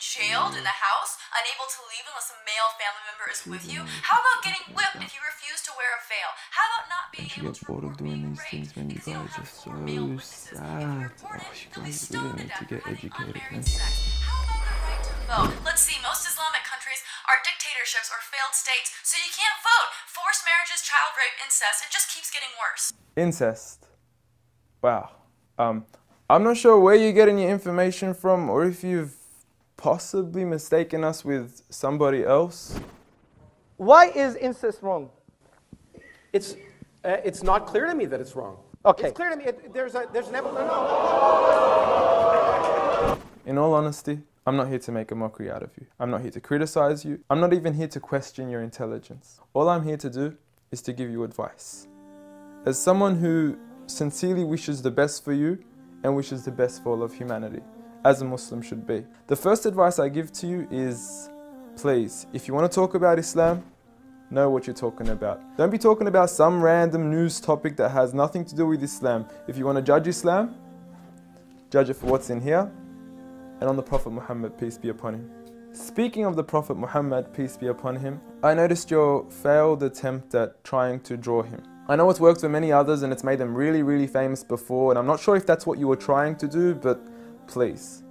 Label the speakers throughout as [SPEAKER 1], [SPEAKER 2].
[SPEAKER 1] jailed in the house, unable to leave unless a male family member is with you? How about getting whipped if you refuse to wear a veil? How about not being able to report being raped because you don't have four male witnesses that you reported? They'll be stoned to death for having unmarried sex. How about the right to vote? Let's see, most Islamic countries are dictatorships or failed states, so you can't vote. Forced marriages, child rape, incest, it just keeps getting worse.
[SPEAKER 2] Incest. Wow. I'm not sure where you're getting your information from or if you've possibly mistaken us with somebody else.
[SPEAKER 3] Why is incest wrong?
[SPEAKER 4] It's not clear to me that it's wrong.
[SPEAKER 3] Okay.
[SPEAKER 4] It's clear to me. There's an evolution.
[SPEAKER 2] In all honesty, I'm not here to make a mockery out of you. I'm not here to criticize you. I'm not even here to question your intelligence. All I'm here to do is to give you advice. As someone who sincerely wishes the best for you and wishes the best for all of humanity, as a Muslim should be. The first advice I give to you is, please, if you want to talk about Islam, know what you're talking about. Don't be talking about some random news topic that has nothing to do with Islam. If you want to judge Islam, judge it for what's in here and on the Prophet Muhammad, peace be upon him. Speaking of the Prophet Muhammad, peace be upon him, I noticed your failed attempt at trying to draw him. I know it's worked for many others and it's made them really, really famous before, and I'm not sure if that's what you were trying to do, but please,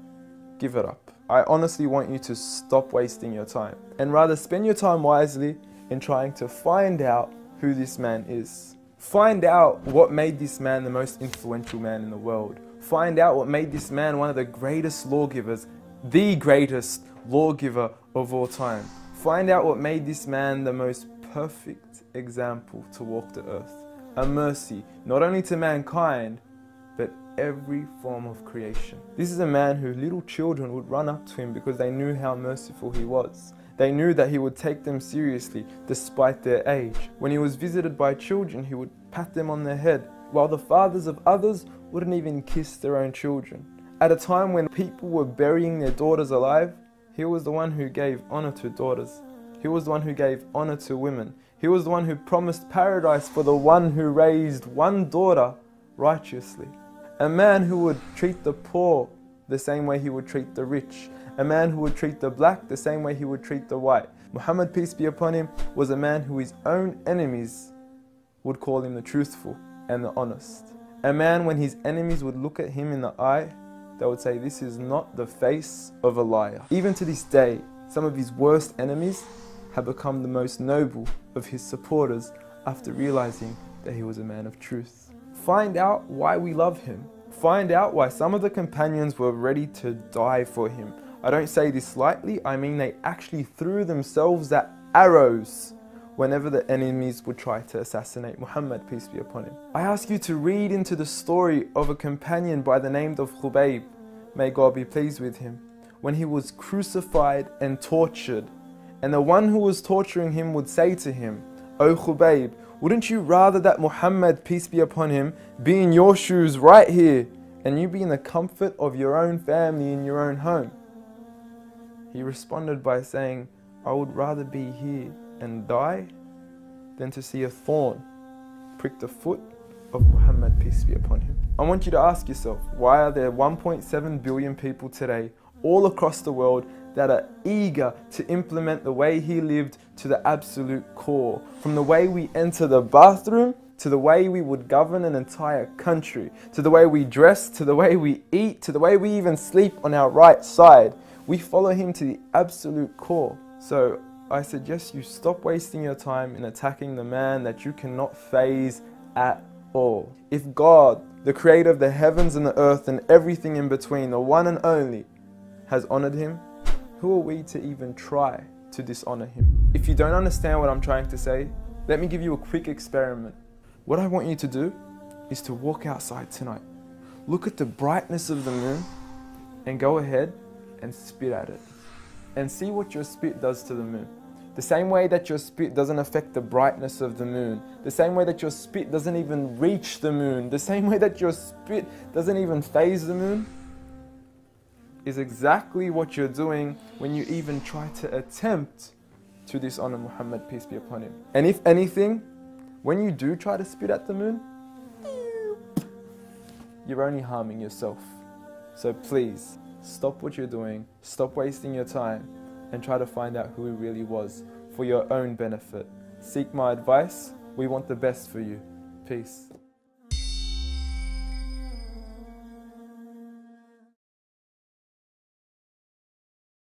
[SPEAKER 2] give it up. I honestly want you to stop wasting your time and rather spend your time wisely in trying to find out who this man is. Find out what made this man the most influential man in the world. Find out what made this man one of the greatest lawgivers, the greatest lawgiver of all time. Find out what made this man the most perfect example to walk the earth. A mercy, not only to mankind, but every form of creation. This is a man who little children would run up to him because they knew how merciful he was. They knew that he would take them seriously despite their age. When he was visited by children, he would pat them on their head, while the fathers of others wouldn't even kiss their own children. At a time when people were burying their daughters alive, he was the one who gave honor to daughters. He was the one who gave honor to women. He was the one who promised paradise for the one who raised one daughter righteously. A man who would treat the poor the same way he would treat the rich. A man who would treat the black the same way he would treat the white. Muhammad, peace be upon him, was a man who his own enemies would call him the truthful and the honest. A man when his enemies would look at him in the eye, they would say, this is not the face of a liar. Even to this day, some of his worst enemies have become the most noble of his supporters after realizing that he was a man of truth. Find out why we love him. Find out why some of the companions were ready to die for him. I don't say this lightly, I mean they actually threw themselves at arrows whenever the enemies would try to assassinate Muhammad, peace be upon him. I ask you to read into the story of a companion by the name of Khubayb, may God be pleased with him, when he was crucified and tortured. And the one who was torturing him would say to him, "O Khubayb, wouldn't you rather that Muhammad, peace be upon him, be in your shoes right here, and you be in the comfort of your own family in your own home?" He responded by saying, "I would rather be here and die than to see a thorn prick the foot of Muhammad, peace be upon him." I want you to ask yourself, why are there 1.7 billion people today all across the world that are eager to implement the way he lived to the absolute core? From the way we enter the bathroom, to the way we would govern an entire country, to the way we dress, to the way we eat, to the way we even sleep on our right side. We follow him to the absolute core. So I suggest you stop wasting your time in attacking the man that you cannot faze at all. If God, the creator of the heavens and the earth and everything in between, the one and only, has honored him, who are we to even try to dishonor him? If you don't understand what I'm trying to say, let me give you a quick experiment. What I want you to do is to walk outside tonight, look at the brightness of the moon, and go ahead and spit at it. And see what your spit does to the moon. The same way that your spit doesn't affect the brightness of the moon, the same way that your spit doesn't even reach the moon, the same way that your spit doesn't even faze the moon, is exactly what you're doing when you even try to attempt to dishonor Muhammad, peace be upon him. And if anything, when you do try to spit at the moon, you're only harming yourself. So please, stop what you're doing, stop wasting your time, and try to find out who he really was for your own benefit. Seek my advice. We want the best for you. Peace.